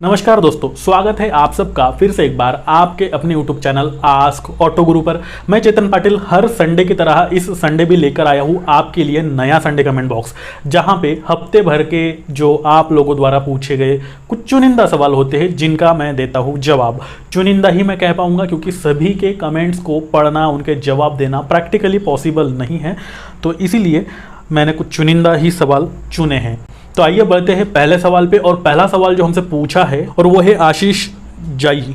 नमस्कार दोस्तों, स्वागत है आप सबका फिर से एक बार आपके अपने YouTube चैनल आस्क ऑटो गुरु पर। मैं चेतन पाटिल हर संडे की तरह इस संडे भी लेकर आया हूँ आपके लिए नया संडे कमेंट बॉक्स, जहाँ पे हफ्ते भर के जो आप लोगों द्वारा पूछे गए कुछ चुनिंदा सवाल होते हैं जिनका मैं देता हूँ जवाब। चुनिंदा ही मैं कह पाऊँगा क्योंकि सभी के कमेंट्स को पढ़ना, उनके जवाब देना प्रैक्टिकली पॉसिबल नहीं है, तो इसीलिए मैंने कुछ चुनिंदा ही सवाल चुने हैं। तो आइए बढ़ते हैं पहले सवाल पे। और पहला सवाल जो हमसे पूछा है और वो है आशीष जाई,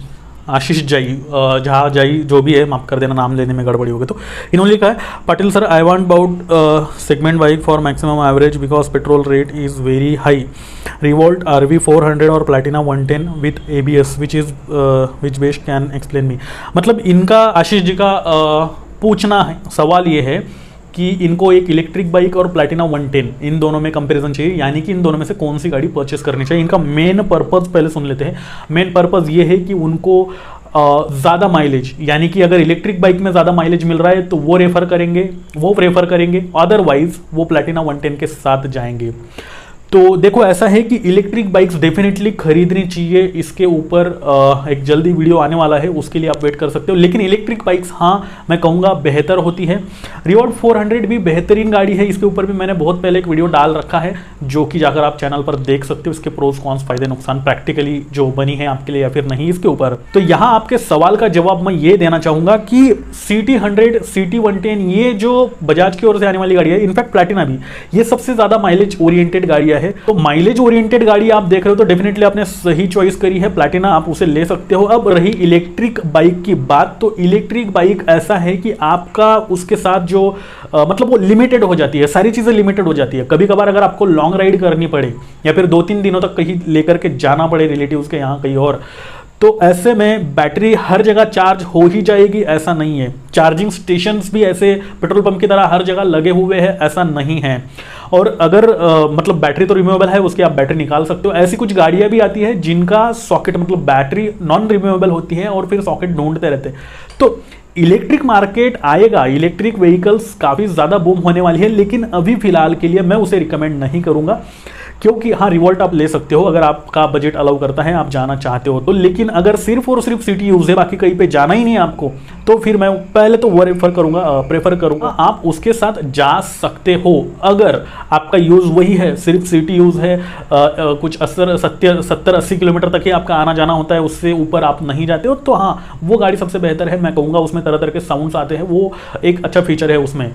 जहाँ जाई जो भी है, माफ कर देना नाम लेने में गड़बड़ी हो गई। तो इन्होंने लिखा है, Patil sir I want about segment bike for maximum average because petrol rate is very high, revolt RV 400 और Platina 110 with ABS which best can explain me. मतलब इनका आशीष जी का पूछना है, सवाल ये है कि इनको एक इलेक्ट्रिक बाइक और प्लैटिना 110 इन दोनों में कंपैरिजन चाहिए, यानी कि इन दोनों में से कौन सी गाड़ी परचेस करनी चाहिए। इनका मेन पर्पस पहले सुन लेते हैं। मेन पर्पस ये है कि उनको ज़्यादा माइलेज, यानी कि अगर इलेक्ट्रिक बाइक में ज़्यादा माइलेज मिल रहा है तो वो प्रेफर करेंगे, अदरवाइज वो प्लैटिना 110 के साथ जाएंगे। तो देखो ऐसा है कि इलेक्ट्रिक बाइक्स डेफिनेटली खरीदनी चाहिए, इसके ऊपर एक जल्दी वीडियो आने वाला है, उसके लिए आप वेट कर सकते हो। लेकिन इलेक्ट्रिक बाइक्स हाँ मैं कहूँगा बेहतर होती है। रिवोल्ट 400 भी बेहतरीन गाड़ी है, इसके ऊपर भी मैंने बहुत पहले एक वीडियो डाल रखा है जो कि जाकर आप चैनल पर देख सकते हो। इसके प्रोज कॉन्स, फायदे नुकसान प्रैक्टिकली जो बनी है आपके लिए या फिर नहीं इसके ऊपर। तो यहाँ आपके सवाल का जवाब मैं ये देना चाहूँगा कि CT 100, CT 110 ये जो बजाज की ओर से आने वाली गाड़ी है, इनफैक्ट प्लैटिना भी, ये सबसे ज़्यादा माइलेज ओरिएंटेड गाड़ियाँ है। तो माइलेज ओरिएंटेड गाड़ी आप देख रहे हो तो डेफिनेटली आपने सही चॉइस करी है, प्लैटिना, आप उसे ले सकते हो। अब रही इलेक्ट्रिक बाइक की बात, तो इलेक्ट्रिक बाइक ऐसा है कि आपका उसके साथ जो मतलब वो लिमिटेड हो जाती है, सारी चीज़ें लिमिटेड हो जाती है। कभी कभार अगर आपको लॉन्ग राइड करनी पड़े या फिर 2-3 दिनों तक कहीं लेकर के जाना पड़े रिलेटिव्स के यहाँ कहीं और, तो ऐसे में बैटरी हर जगह चार्ज हो ही जाएगी ऐसा नहीं है। चार्जिंग स्टेशंस भी ऐसे पेट्रोल पंप की तरह हर जगह लगे हुए हैं ऐसा नहीं है। और अगर मतलब बैटरी तो रिमूवेबल है, उसकी आप बैटरी निकाल सकते हो। ऐसी कुछ गाड़ियां भी आती है जिनका सॉकेट मतलब बैटरी नॉन रिमूवेबल होती है और फिर सॉकेट ढूंढते रहते हैं। तो इलेक्ट्रिक मार्केट आएगा, इलेक्ट्रिक व्हीकल्स काफ़ी ज़्यादा बूम होने वाली है, लेकिन अभी फिलहाल के लिए मैं उसे रिकमेंड नहीं करूँगा। क्योंकि हाँ रिवोल्ट आप ले सकते हो अगर आपका बजट अलाउ करता है, आप जाना चाहते हो तो। लेकिन अगर सिर्फ और सिर्फ सिटी यूज है, बाकी कहीं पे जाना ही नहीं है आपको, तो फिर मैं पहले तो वो प्रेफर करूंगा आप उसके साथ जा सकते हो। अगर आपका यूज वही है, सिर्फ सिटी यूज है, कुछ 70-80 किलोमीटर तक ही आपका आना जाना होता है, उससे ऊपर आप नहीं जाते हो, तो हाँ वो गाड़ी सबसे बेहतर है। मैं कहूँगा उसमें तरह तरह के साउंड्स आते हैं, वो एक अच्छा फीचर है उसमें।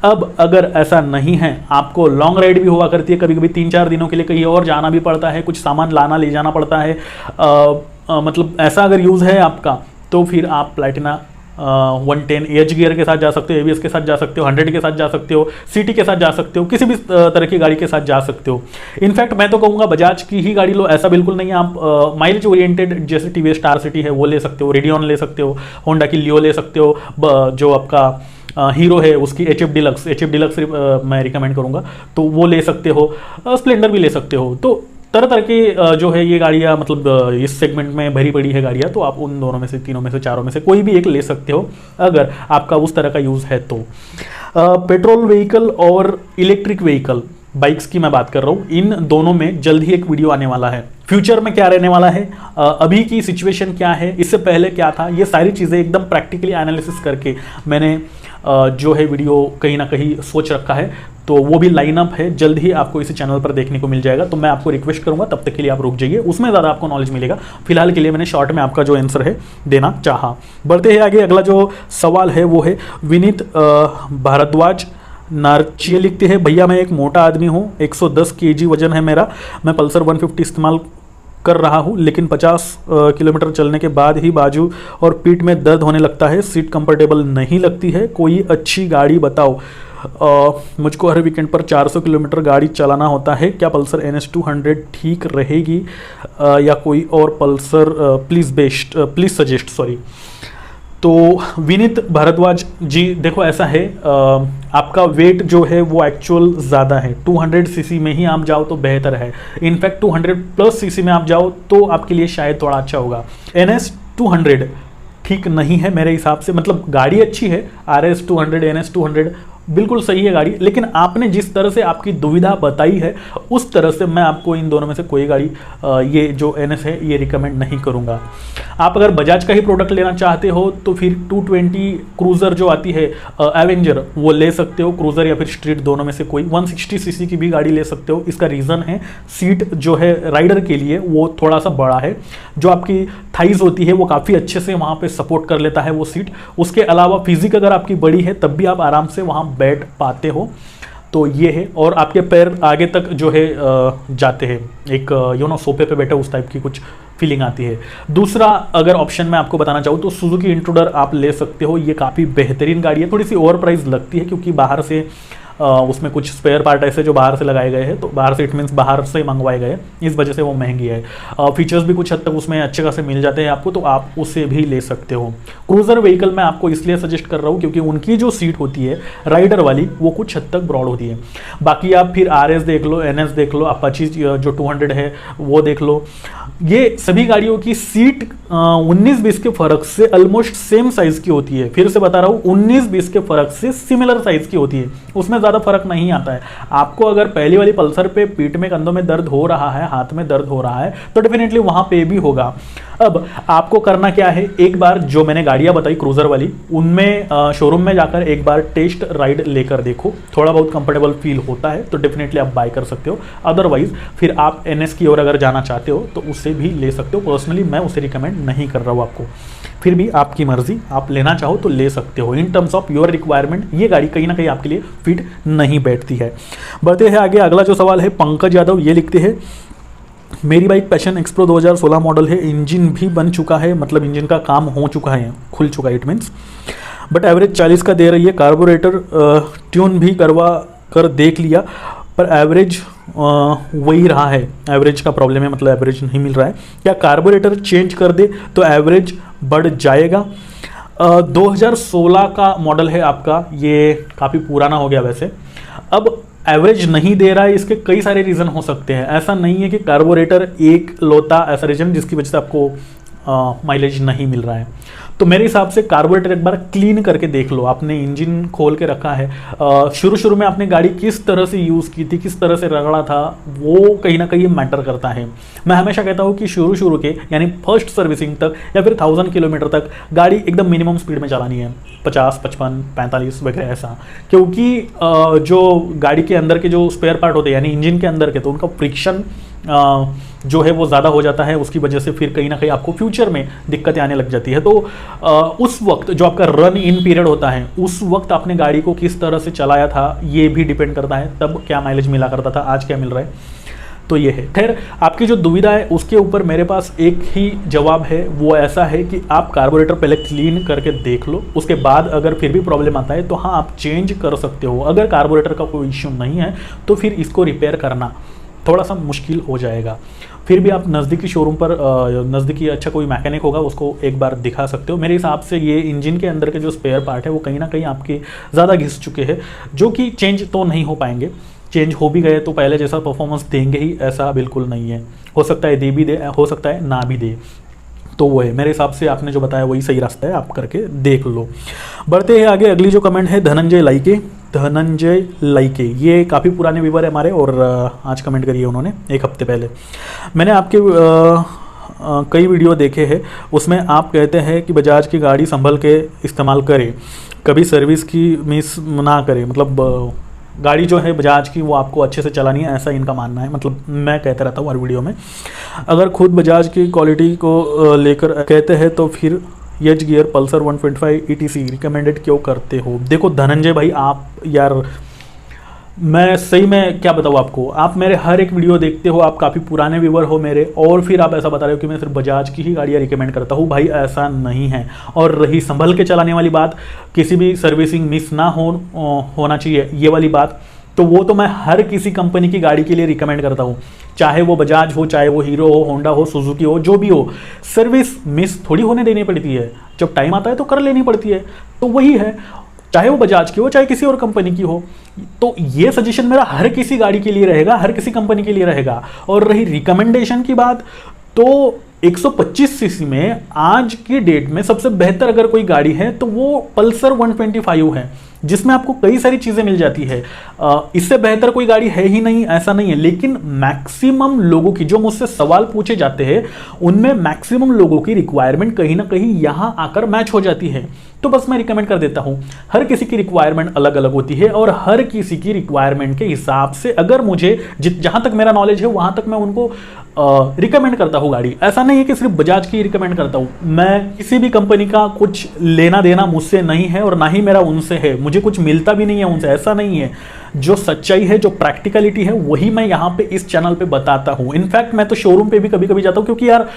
अब अगर ऐसा नहीं है, आपको लॉन्ग राइड भी हुआ करती है, कभी कभी 3-4 दिनों के लिए कहीं और जाना भी पड़ता है, कुछ सामान लाना ले जाना पड़ता है, मतलब ऐसा अगर यूज़ है आपका, तो फिर आप प्लैटिना 110 एच गियर के साथ जा सकते हो, ABS के साथ जा सकते हो, 100 के साथ जा सकते हो, सिटी के साथ जा सकते हो, किसी भी तरह की गाड़ी के साथ जा सकते हो। इनफैक्ट मैं तो कहूँगा बजाज की ही गाड़ी लो, ऐसा बिल्कुल नहीं है। आप माइलेज ओरिएंटेड जैसे TVS स्टार सिटी है वो ले सकते हो, रेडियन ले सकते हो, होंडा की लियो ले सकते हो, जो आपका हीरो है उसकी HF डिलक्स मैं रिकमेंड करूँगा, तो वो ले सकते हो। स्प्लेंडर भी ले सकते हो। तो तरह तरह के जो है ये गाड़ियाँ, मतलब इस सेगमेंट में भरी पड़ी है गाड़ियाँ, तो आप उन दोनों में से, तीनों में से, चारों में से कोई भी एक ले सकते हो अगर आपका उस तरह का यूज़ है तो। पेट्रोल व्हीकल और इलेक्ट्रिक व्हीकल बाइक्स की मैं बात कर रहा हूँ, इन दोनों में जल्द ही एक वीडियो आने वाला है। फ्यूचर में क्या रहने वाला है, अभी की सिचुएशन क्या है, इससे पहले क्या था, ये सारी चीज़ें एकदम प्रैक्टिकली एनालिसिस करके मैंने जो है वीडियो कहीं ना कहीं सोच रखा है, तो वो भी लाइनअप है, जल्द ही आपको इसी चैनल पर देखने को मिल जाएगा। तो मैं आपको रिक्वेस्ट करूंगा तब तक के लिए आप रुक जाइए, उसमें ज़्यादा आपको नॉलेज मिलेगा। फिलहाल के लिए मैंने शॉर्ट में आपका जो आंसर है देना चाहा। बढ़ते हैं आगे। अगला जो सवाल है वो है विनीत भारद्वाज नार्चिया लिखते हैं, भैया मैं एक मोटा आदमी हूँ, 110 kg वजन है मेरा, मैं पल्सर 150 इस्तेमाल कर रहा हूँ, लेकिन 50 किलोमीटर चलने के बाद ही बाजू और पीठ में दर्द होने लगता है, सीट कंफर्टेबल नहीं लगती है, कोई अच्छी गाड़ी बताओ। मुझको हर वीकेंड पर 400 किलोमीटर गाड़ी चलाना होता है, क्या पल्सर NS200 ठीक रहेगी या कोई और पल्सर प्लीज़ सजेस्ट। सॉरी। तो विनीत भारद्वाज जी, देखो ऐसा है, आपका वेट जो है वो एक्चुअल ज़्यादा है, 200 सीसी में ही आप जाओ तो बेहतर है। इनफैक्ट 200+ सीसी में आप जाओ तो आपके लिए शायद थोड़ा अच्छा होगा। NS200 ठीक नहीं है मेरे हिसाब से, मतलब गाड़ी अच्छी है, RS200, NS200 बिल्कुल सही है गाड़ी, लेकिन आपने जिस तरह से आपकी दुविधा बताई है उस तरह से मैं आपको इन दोनों में से कोई गाड़ी ये जो NS है ये रिकमेंड नहीं करूँगा। आप अगर बजाज का ही प्रोडक्ट लेना चाहते हो तो फिर 220 क्रूज़र जो आती है एवेंजर वो ले सकते हो, क्रूज़र या फिर स्ट्रीट दोनों में से कोई। 160 सीसी की भी गाड़ी ले सकते हो। इसका रीज़न है सीट जो है राइडर के लिए वो थोड़ा सा बड़ा है, जो आपकी थाइज होती है वो काफ़ी अच्छे से वहाँ पे सपोर्ट कर लेता है वो सीट। उसके अलावा फिजिक अगर आपकी बड़ी है तब भी आप आराम से वहाँ बैठ पाते हो, तो ये है। और आपके पैर आगे तक जो है जाते हैं, एक सोफे पे बैठे उस टाइप की कुछ फीलिंग आती है। दूसरा अगर ऑप्शन मैं आपको बताना चाहूँ तो सुजुकी इंट्रूडर आप ले सकते हो। ये काफ़ी बेहतरीन गाड़ी है, थोड़ी सी ओवर प्राइस लगती है क्योंकि बाहर से उसमें कुछ स्पेयर पार्ट ऐसे जो बाहर से लगाए गए हैं, तो बाहर से इट मीन्स बाहर से मंगवाए गए, इस वजह से वो महंगी है। फीचर्स भी कुछ हद तक उसमें अच्छे खासे मिल जाते हैं आपको, तो आप उसे भी ले सकते हो। क्रूज़र व्हीकल मैं आपको इसलिए सजेस्ट कर रहा हूँ क्योंकि उनकी जो सीट होती है राइडर वाली वो कुछ हद तक ब्रॉड होती है। बाकी आप फिर RS देख लो, NS देख लो, अपाची जो 200 है वो देख लो। ये सभी गाड़ियों की सीट 19-20 के फर्क से ऑलमोस्ट सेम साइज की होती है। फिर से बता रहा हूँ, 19-20 के फर्क से सिमिलर साइज की होती है, उसमें ज़्यादा फर्क नहीं आता है। आपको अगर पहली वाली पल्सर पे पीठ में कंधों में दर्द हो रहा है, हाथ में दर्द हो रहा है, तो डेफिनेटली वहाँ पे भी होगा। अब आपको करना क्या है, एक बार जो मैंने गाड़ियाँ बताई क्रूज़र वाली, उनमें शोरूम में जाकर एक बार टेस्ट राइड लेकर देखो, थोड़ा बहुत कंफर्टेबल फील होता है तो डेफिनेटली आप बाय कर सकते हो। अदरवाइज फिर आप NS की ओर अगर जाना चाहते हो तो उससे भी ले सकते हो। पर्सनली मैं उसे रिकमेंड नहीं कर रहा हूँ आपको, फिर भी आपकी मर्जी, आप लेना चाहो तो ले सकते हो। In terms of your requirement ये गाड़ी कहीं ना कहीं आपके लिए फिट नहीं बैठती है। बढ़ते हैं आगे। अगला जो सवाल है पंकज यादव, ये लिखते हैं मेरी बाइक पैशन एक्सप्रो 2016 मॉडल है, इंजन भी बन चुका है, मतलब इंजन का काम हो चुका है, खुल चुका है इट मीन्स, बट एवरेज 40 का दे रही है। कार्बोरेटर ट्यून भी करवा कर देख लिया पर एवरेज वही रहा है, एवरेज का प्रॉब्लम है, मतलब एवरेज नहीं मिल रहा है। क्या कार्बोरेटर चेंज कर दे तो एवरेज बढ़ जाएगा? 2016 का मॉडल है आपका, ये काफ़ी पुराना हो गया वैसे। अब एवरेज नहीं दे रहा है, इसके कई सारे रीज़न हो सकते हैं। ऐसा नहीं है कि कार्बोरेटर एक लौता ऐसा रीजन जिसकी वजह से आपको माइलेज नहीं मिल रहा है। तो मेरे हिसाब से कार्बोरेटर एक बार क्लीन करके देख लो। आपने इंजन खोल के रखा है, शुरू में आपने गाड़ी किस तरह से यूज़ की थी, किस तरह से रगड़ा था, वो कहीं ना कहीं मैटर करता है। मैं हमेशा कहता हूँ कि शुरू के यानी फर्स्ट सर्विसिंग तक या फिर 1000 किलोमीटर तक गाड़ी एकदम मिनिमम स्पीड में चलानी है, 50, 55, 45 वगैरह ऐसा, क्योंकि जो गाड़ी के अंदर के जो स्पेयर पार्ट होते हैं यानी इंजन के अंदर के, तो उनका फ्रिक्शन जो है वो ज़्यादा हो जाता है, उसकी वजह से फिर कहीं ना कहीं आपको फ्यूचर में दिक्कतें आने लग जाती है। तो उस वक्त जो आपका रन इन पीरियड होता है, उस वक्त आपने गाड़ी को किस तरह से चलाया था ये भी डिपेंड करता है, तब क्या माइलेज मिला करता था, आज क्या मिल रहा है। तो ये है। खैर, आपकी जो दुविधा है उसके ऊपर मेरे पास एक ही जवाब है, वो ऐसा है कि आप कार्बोरेटर पहले क्लीन करके देख लो, उसके बाद अगर फिर भी प्रॉब्लम आता है तो हाँ आप चेंज कर सकते हो। अगर कार्बोरेटर का कोई इश्यू नहीं है तो फिर इसको रिपेयर करना थोड़ा सा मुश्किल हो जाएगा। फिर भी आप नज़दीकी शोरूम पर नज़दीकी अच्छा कोई मैकेनिक होगा उसको एक बार दिखा सकते हो। मेरे हिसाब से ये इंजन के अंदर के जो स्पेयर पार्ट है वो कहीं ना कहीं आपके ज़्यादा घिस चुके हैं, जो कि चेंज तो नहीं हो पाएंगे। चेंज हो भी गए तो पहले जैसा परफॉर्मेंस देंगे ही ऐसा बिल्कुल नहीं है, हो सकता है दे भी दे, हो सकता है ना भी दे। तो वो है, मेरे हिसाब से आपने जो बताया वही सही रास्ता है, आप करके देख लो। बढ़ते हैं आगे। अगली जो कमेंट है धनंजय लाइके, ये काफ़ी पुराने व्यूअर है हमारे और आज कमेंट करी है उन्होंने एक हफ्ते पहले। मैंने आपके कई वीडियो देखे हैं, उसमें आप कहते हैं कि बजाज की गाड़ी संभल के इस्तेमाल करें, कभी सर्विस की मिस ना करें, मतलब गाड़ी जो है बजाज की वो आपको अच्छे से चलानी है, ऐसा इनका मानना है। मतलब मैं कहता रहता हूँ हर वीडियो में, अगर खुद बजाज की क्वालिटी को लेकर कहते हैं तो फिर H gear Pulsar 125 ETC recommended क्यों करते हो? देखो धनंजय भाई, आप यार मैं सही में क्या बताऊँ आपको, आप मेरे हर एक वीडियो देखते हो, आप काफ़ी पुराने व्यूअर हो मेरे, और फिर आप ऐसा बता रहे हो कि मैं सिर्फ बजाज की ही गाड़ियाँ रिकमेंड करता हूँ। भाई ऐसा नहीं है। और रही संभल के चलाने वाली बात, किसी भी सर्विसिंग मिस ना होना चाहिए ये वाली बात, तो वो तो मैं हर किसी कंपनी की गाड़ी के लिए रिकमेंड करता हूँ, चाहे वो बजाज हो, चाहे वो हीरो हो, होंडा हो, सुजुकी हो, जो भी हो। सर्विस मिस थोड़ी होने देनी पड़ती है, जब टाइम आता है तो कर लेनी पड़ती है। तो वही है, चाहे वो बजाज की हो चाहे किसी और कंपनी की हो। तो ये सजेशन मेरा हर किसी गाड़ी के लिए रहेगा, हर किसी कंपनी के लिए रहेगा। और रही रिकमेंडेशन की बात, तो 125 सीसी में आज की डेट में सबसे बेहतर अगर कोई गाड़ी है तो वो पल्सर 125 है, जिसमें आपको कई सारी चीजें मिल जाती है। इससे बेहतर कोई गाड़ी है ही नहीं, ऐसा नहीं है। लेकिन मैक्सिमम लोगों की, जो मुझसे सवाल पूछे जाते हैं, उनमें मैक्सिमम लोगों की रिक्वायरमेंट कहीं ना कहीं यहां आकर मैच हो जाती है। तो बस मैं रिकमेंड कर देता हूं। हर किसी की रिक्वायरमेंट अलग अलग होती है और हर किसी की रिक्वायरमेंट के हिसाब से अगर मुझे जहां तक मेरा नॉलेज है वहां तक मैं उनको रिकमेंड करता हूं गाड़ी। ऐसा नहीं है कि सिर्फ बजाज की रिकमेंड करता हूं। मैं किसी भी कंपनी का कुछ लेना देना मुझसे नहीं है और ना ही मेरा उनसे है, मुझे कुछ मिलता भी नहीं है उनसे, ऐसा नहीं है। जो सच्चाई है, जो प्रैक्टिकलिटी है, वही मैं यहां पे इस चैनल पे बताता हूं। इनफैक्ट मैं तो शोरूम पे भी कभी कभी जाता हूं, क्योंकि यार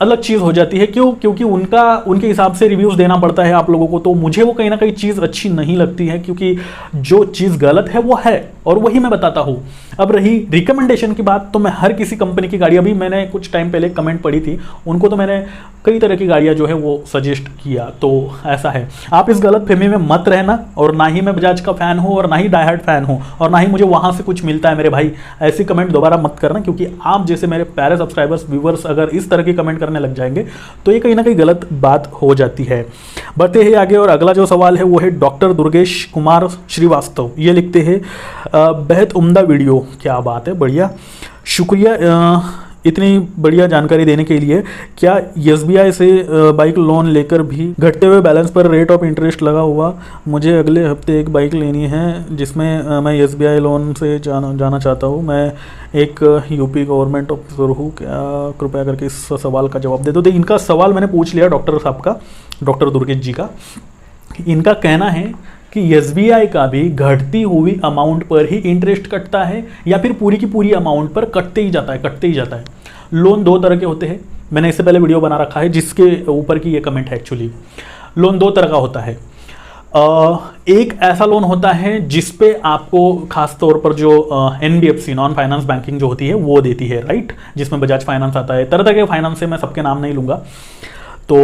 अलग चीज हो जाती है। क्यों? क्योंकि उनके हिसाब से रिव्यूज देना पड़ता है आप लोगों को, तो मुझे वो कहीं ना कहीं चीज अच्छी नहीं लगती है, क्योंकि जो चीज गलत है वो है और वही मैं बताता हूं। अब रही रिकमेंडेशन की बात, तो मैं हर किसी कंपनी की गाड़ी, अभी मैंने कुछ टाइम पहले कमेंट पढ़ी थी, उनको तो मैंने कई तरह की गाड़ियां जो है वो सजेस्ट किया। तो ऐसा है, आप इस गलत फहमी में मत रहना। और ना ही मैं बजाज का फैन हूं और ना ही डाई हार्ड फैन हूं और ना ही मुझे वहां से कुछ मिलता है। मेरे भाई ऐसी कमेंट दोबारा मत करना, क्योंकि आप जैसे मेरे प्यारे सब्सक्राइबर्स, व्यूवर्स अगर इस तरह की कमेंट करने लग जाएंगे तो ये कहीं ना कहीं गलत बात हो जाती है। बढ़ते हैं आगे और अगला जो सवाल है वो है डॉक्टर दुर्गेश कुमार श्रीवास्तव। ये लिखते हैं बेहद उम्दा वीडियो। क्या बात है, बढ़िया, शुक्रिया इतनी बढ़िया जानकारी देने के लिए। क्या एसबीआई से बाइक लोन लेकर भी घटते हुए बैलेंस पर रेट ऑफ इंटरेस्ट लगा हुआ? मुझे अगले हफ्ते एक बाइक लेनी है जिसमें मैं एसबीआई लोन से जाना चाहता हूँ। मैं एक यूपी गवर्नमेंट ऑफिसर हूँ, क्या कृपया करके इस सवाल का जवाब दे दो। इनका सवाल मैंने पूछ लिया डॉक्टर साहब का, डॉक्टर दुर्गेश जी का। इनका कहना है कि एसबीआई का भी घटती हुई अमाउंट पर ही इंटरेस्ट कटता है या फिर पूरी की पूरी अमाउंट पर कटते ही जाता है। लोन दो तरह के होते हैं, मैंने इससे पहले वीडियो बना रखा है जिसके ऊपर की ये कमेंट है। एक्चुअली लोन दो तरह का होता है। एक ऐसा लोन होता है जिस पे आपको खास तौर पर जो एनबीएफसी, नॉन फाइनेंस बैंकिंग जो होती है वो देती है, राइट, जिसमें बजाज फाइनेंस आता है, तरह तरह के फाइनेंस से मैं सबके नाम नहीं लूंगा। तो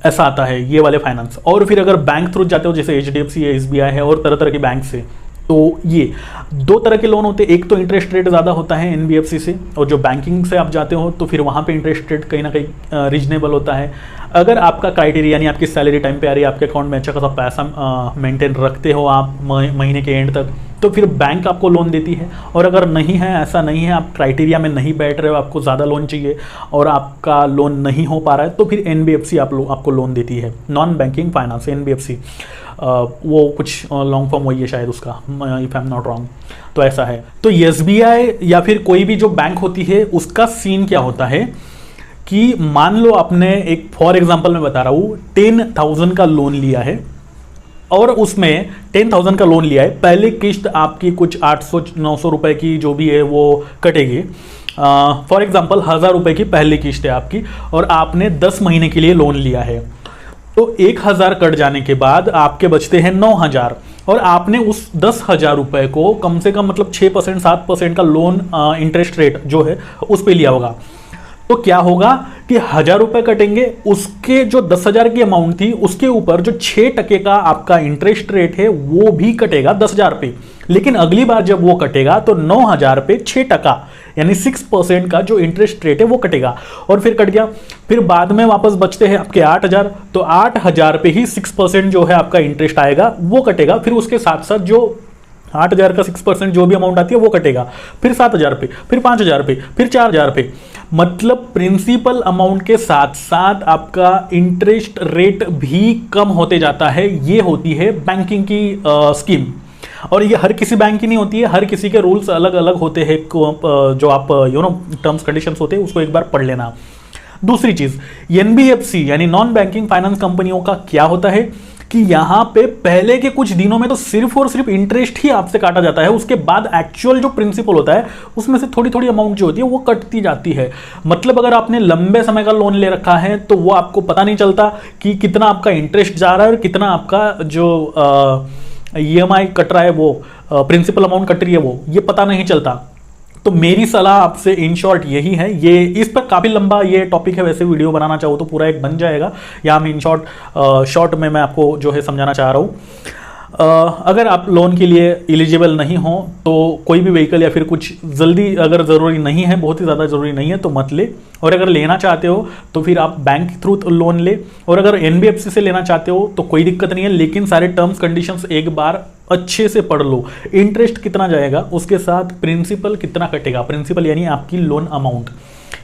ऐसा आता है ये वाले फाइनेंस। और फिर अगर बैंक थ्रू जाते हो, जैसे एचडीएफसी है, एसबीआई है और तरह तरह के बैंक से, तो ये दो तरह के लोन होते हैं। एक तो इंटरेस्ट रेट ज़्यादा होता है एनबीएफसी से, और जो बैंकिंग से आप जाते हो तो फिर वहाँ पे इंटरेस्ट रेट कहीं ना कहीं रीजनेबल होता है। अगर आपका क्राइटेरिया, यानी आपकी सैलरी टाइम पे आ रही है, आपके अकाउंट में अच्छा खासा पैसा मेंटेन रखते हो आप महीने के एंड तक, तो फिर बैंक आपको लोन देती है। और अगर नहीं है, ऐसा नहीं है, आप क्राइटेरिया में नहीं बैठ रहे हो, आपको ज़्यादा लोन चाहिए और आपका लोन नहीं हो पा रहा है, तो फिर एनबीएफसी आपको लोन देती है, नॉन बैंकिंग फाइनेंस, एनबीएफसी। वो कुछ लॉन्ग फॉर्म वही है शायद उसका, if I am not wrong. तो ऐसा है। तो एसबीआई या फिर कोई भी जो बैंक होती है, उसका सीन क्या होता है कि मान लो आपने एक, फॉर एग्जांपल मैं बता रहा हूँ, 10,000 का लोन लिया है और उसमें 10,000 का लोन लिया है, पहली किस्त आपकी कुछ 800-900 रुपए की जो भी है वो कटेगी। फॉर एग्जांपल 1,000 रुपए की पहली किस्त है आपकी और आपने 10 महीने के लिए लोन लिया है, तो 1,000 कट जाने के बाद आपके बचते हैं 9,000 और आपने उस 10,000 रुपए को कम से कम मतलब 6% 7% का लोन इंटरेस्ट रेट जो है उस पर लिया होगा। तो क्या होगा कि 1,000 रुपए कटेंगे, उसके जो 10,000 की अमाउंट थी उसके ऊपर जो 6% का आपका इंटरेस्ट रेट है वो भी कटेगा 10,000 पे। लेकिन अगली बार जब वो कटेगा तो 9,000 पे 6% यानी 6% का जो इंटरेस्ट रेट है वो कटेगा और फिर कट गया। फिर बाद में वापस बचते हैं आपके 8,000, तो 8,000 पे ही 6% जो है आपका इंटरेस्ट आएगा वो कटेगा। फिर उसके साथ साथ जो 8,000 का 6% जो भी अमाउंट आती है वो कटेगा, फिर 7,000 पे, फिर 5,000 पे, फिर 4,000 पे। मतलब प्रिंसिपल अमाउंट के साथ साथ आपका इंटरेस्ट रेट भी कम होते जाता है। ये होती है बैंकिंग की स्कीम और ये हर किसी बैंक की नहीं होती है, हर किसी के रूल्स अलग अलग होते हैं। जो आप टर्म्स कंडीशंस होते हैं उसको एक बार पढ़ लेना। दूसरी चीज, एनबीएफसी यानी नॉन बैंकिंग फाइनेंस कंपनियों का क्या होता है कि यहां पे पहले के कुछ दिनों में तो सिर्फ और सिर्फ इंटरेस्ट ही आपसे काटा जाता है, उसके बाद एक्चुअल जो प्रिंसिपल होता है उसमें से थोड़ी थोड़ी अमाउंट जो होती है वो कटती जाती है। मतलब अगर आपने लंबे समय का लोन ले रखा है तो वो आपको पता नहीं चलता कि कितना आपका इंटरेस्ट जा रहा है और कितना आपका जो ईएमआई कट रहा है, वो प्रिंसिपल अमाउंट कट रही है, वो ये पता नहीं चलता। तो मेरी सलाह आपसे इन शॉर्ट यही है, ये इस पर काफ़ी लंबा ये टॉपिक है, वैसे वीडियो बनाना चाहो तो पूरा एक बन जाएगा, या मैं इन शॉर्ट में मैं आपको जो है समझाना चाह रहा हूँ। अगर आप लोन के लिए एलिजिबल नहीं हो तो कोई भी व्हीकल या फिर कुछ जल्दी अगर ज़रूरी नहीं है, बहुत ही ज़्यादा ज़रूरी नहीं है तो मत ले। और अगर लेना चाहते हो तो फिर आप बैंक के थ्रू लोन ले। और अगर एनबीएफसी से लेना चाहते हो तो कोई दिक्कत नहीं है, लेकिन सारे टर्म्स कंडीशंस एक बार अच्छे से पढ़ लो। इंटरेस्ट कितना जाएगा, उसके साथ प्रिंसिपल कितना कटेगा, प्रिंसिपल यानी आपकी लोन अमाउंट,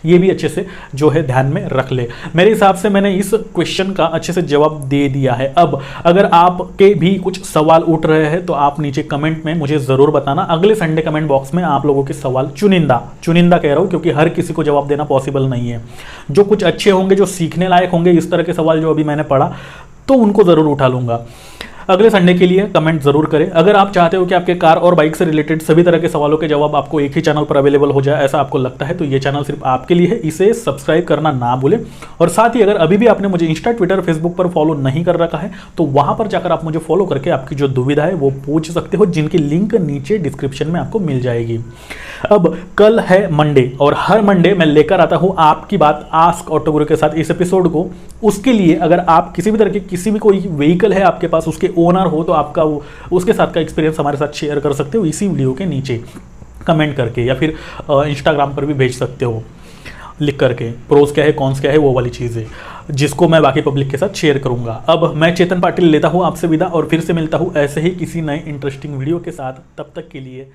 ये भी अच्छे से जो है ध्यान में रख ले। मेरे हिसाब से मैंने इस क्वेश्चन का अच्छे से जवाब दे दिया है। अब अगर आपके भी कुछ सवाल उठ रहे हैं तो आप नीचे कमेंट में मुझे ज़रूर बताना। अगले संडे कमेंट बॉक्स में आप लोगों के सवाल चुनिंदा कह रहा हूँ, क्योंकि हर किसी को जवाब देना पॉसिबल नहीं है। जो कुछ अच्छे होंगे, जो सीखने लायक होंगे, इस तरह के सवाल जो अभी मैंने पढ़ा, तो उनको ज़रूर उठा लूँगा। अगले संडे के लिए कमेंट जरूर करें। अगर आप चाहते हो कि आपके कार और बाइक से रिलेटेड सभी तरह के सवालों के जवाब आपको एक ही चैनल पर अवेलेबल हो जाए, ऐसा आपको लगता है, तो ये चैनल सिर्फ आपके लिए है, इसे सब्सक्राइब करना ना भूलें। और साथ ही अगर अभी भी आपने मुझे इंस्टा, ट्विटर, फेसबुक पर फॉलो नहीं कर रखा है तो वहां पर जाकर आप मुझे फॉलो करके आपकी जो दुविधा है वो पूछ सकते हो, जिनकी लिंक नीचे डिस्क्रिप्शन में आपको मिल जाएगी। अब कल है मंडे और हर मंडे मैं लेकर आता हूं आपकी बात आस्क ऑटो गुरु के साथ इस एपिसोड को। उसके लिए अगर आप किसी भी तरह के किसी भी कोई व्हीकल है आपके पास, उसके ओनर हो, तो आपका उसके साथ का एक्सपीरियंस हमारे साथ शेयर कर सकते हो इसी वीडियो के नीचे कमेंट करके, या फिर इंस्टाग्राम पर भी भेज सकते हो लिख करके, प्रोस क्या है कॉन्स क्या है वो वाली चीज़ें, जिसको मैं बाकी पब्लिक के साथ शेयर करूंगा। अब मैं चेतन पाटिल लेता हूं आपसे विदा और फिर से मिलता हूं ऐसे ही किसी नए इंटरेस्टिंग वीडियो के साथ। तब तक के लिए